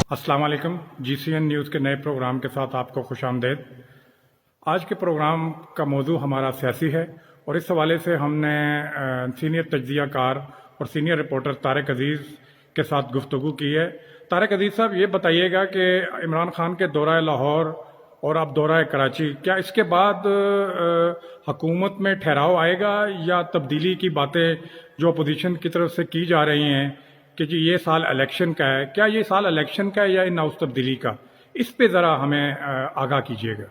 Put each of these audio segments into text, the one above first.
अस्सलाम वालेकुम। GCN news के नए प्रोग्राम के साथ आपको खुश आमदेद। आज के प्रोग्राम का मौजू हमारा सियासी है और इस हवाले से हमने सीनियर तज्ज़िया कार और सीनियर रिपोर्टर तारिक अजीज़ के साथ गुफ्तगू की है। तारिक अजीज़ साहब, ये बताइएगा कि इमरान खान के दौरा लाहौर और अब दौरा कराची, क्या इसके बाद हुकूमत में ठहराव आएगा या तब्दीली की बातें जो अपोजिशन की तरफ से की जा रही हैं कि जी ये साल इलेक्शन का है, क्या ये साल इलेक्शन का है या नौस तब्दीली का? इस पे ज़रा हमें आगाह कीजिएगा।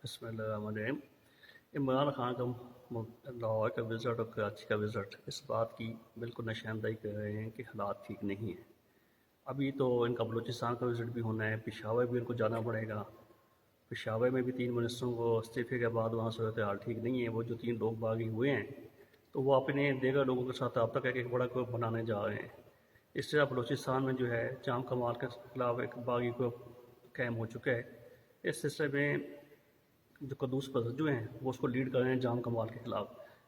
बिस्मिल्लाहिर्रहमानिर्रहीम। इमरान खान का लाहौर का विज़िट और कराची का विज़िट इस बात की बिल्कुल निशानदेही कर रहे हैं कि हालात ठीक नहीं हैं। अभी तो इनका बलूचिस्तान का विज़िट भी होना है, पेशावर भी इनको जाना पड़ेगा। पेशावर में भी 3 मिनिस्टरों को इस्तीफे के बाद वहाँ सूरत हाल ठीक नहीं है। वो जो 3 लोग बागी हुए हैं तो वो अपने दीगर लोगों के साथ रब्ता करके एक बड़ा ग्रुप बनाने जा रहे हैं। इस तरह बलूचिस्तान में जो है जाम कमाल के खिलाफ एक बागी ग्रुप कायम हो चुका है। इस सिलसिले में जो कदूस पजंजो हैं वो उसको लीड कर रहे हैं जाम कमाल के ख़िलाफ़।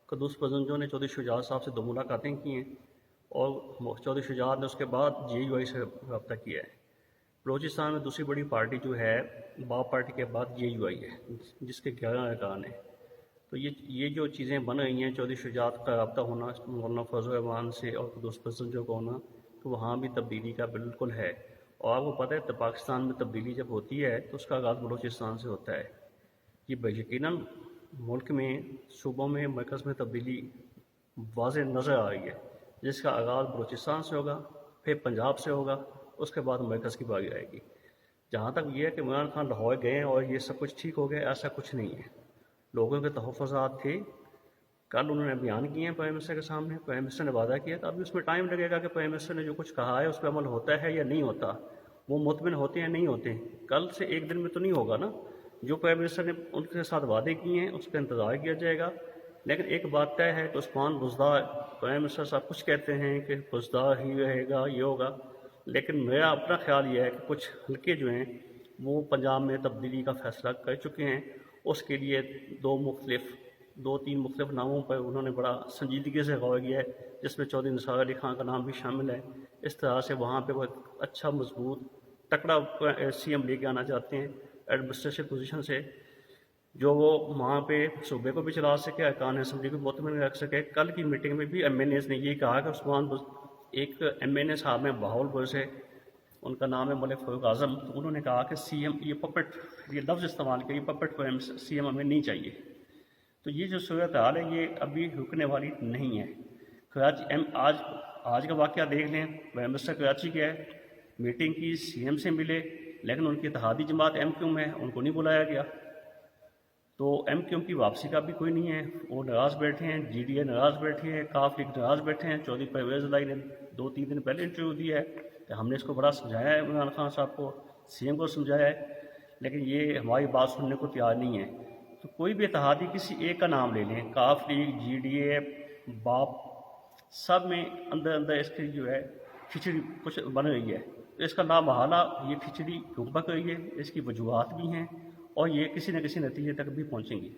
कदूस पजंजो ने चौधरी शुजात साहब से 2 मुलाकातें की हैं और चौधरी शुजात ने उसके बाद JUI से रब्ता किया है। बलूचिस्तान में दूसरी बड़ी पार्टी जो है बाप पार्टी के बाद JUI है, जिसके 11 अरकान हैं। तो ये जो चीज़ें बन रही हैं, चौधरी शुजात का रब्ता होना मौलाना फजल रहमान से और कदूस पजंजो का होना, तो वहाँ भी तब्दीली का बिल्कुल है। और आपको पता है तो पाकिस्तान में तब्दीली जब होती है तो उसका आगाज़ बलूचिस्तान से होता है। ये यकीनन मुल्क में सूबों में मरकज़ में तब्दीली वाज़ेह नज़र आ रही है, जिसका आगाज़ बलूचिस्तान से होगा, फिर पंजाब से होगा, उसके बाद मरकज़ की बारी आएगी। जहाँ तक ये है कि इमरान खान लाहौर गए और ये सब कुछ ठीक हो गया, ऐसा कुछ नहीं है। लोगों के तहफ़्फ़ुज़ात थे, कल उन्होंने बयान किए हैं प्राइम मिनिस्टर के सामने, प्राइम मिनिस्टर ने वादा किया। तो अभी उसमें टाइम लगेगा कि प्राइम मिनिस्टर ने जो कुछ कहा है उस पर अमल होता है या नहीं होता, वो मुतमिन होते हैं नहीं होते। कल से एक दिन में तो नहीं होगा ना। जो प्राइम मिनिस्टर ने उनके साथ वादे किए हैं उसका इंतज़ार किया जाएगा। लेकिन एक बात तय है कि उस्मान बुज़दार, प्राइम मिनिस्टर साहब कुछ कहते हैं कि बुज़दार ही रहेगा, ये होगा, लेकिन मेरा अपना ख्याल ये है कि कुछ हल्के जो हैं वो पंजाब में तब्दीली का फ़ैसला कर चुके हैं। उसके लिए 2-3 मुख्तलिफ नामों पर उन्होंने बड़ा संजीदगी से गौर किया है, जिसमें चौधरी निसार अली खान का नाम भी शामिल है। इस तरह से वहाँ पे वो अच्छा मजबूत तकड़ा CM लेके आना चाहते हैं एडमिनिस्ट्रेशन पोजीशन से, जो वो वहाँ पे सूबे को भी चला सके, अरकान असम्बली को मुतमिन रख सके। कल की मीटिंग में भी MNAs ने ये कहा कि उस्मान एक MNA साहब हैं बहावलपुर से, उनका नाम है मलिक फ़ारूक आज़म, तो उन्होंने कहा कि CM ये पपेट, ये लफ्ज़ इस्तेमाल किया, ये पपेट को CM हमें नहीं चाहिए। तो ये जो सूरत हाल है ये अभी रुकने वाली नहीं है। कराची आज का वाक़या देख लें, प्राइम मिनिस्टर कराची गया है, मीटिंग की, CM से मिले, लेकिन उनकी इत्तेहादी जमात MQ में है, उनको नहीं बुलाया गया। तो MQ की वापसी का भी कोई नहीं है, वो नाराज़ बैठे हैं, GDA नाराज़ बैठे हैं, काफ लीग नाराज़ बैठे हैं। चौधरी परवेज़ इलाही ने 2-3 दिन पहले इंटरव्यू दिया है कि हमने इसको बड़ा समझाया है, इमरान खान साहब को, CM को समझाया है, लेकिन ये हमारी बात सुनने को तैयार नहीं है। तो कोई भी इत्तेहादी किसी एक का नाम ले लें, काफ लीग, GDA, बाप, सब में अंदर अंदर इसकी जो है खिचड़ी कुछ बन रही है। तो इसका लामहला ये खिचड़ी रुक रही है, इसकी वजूहत भी हैं और ये किसी न किसी नतीजे तक भी पहुँचेंगी।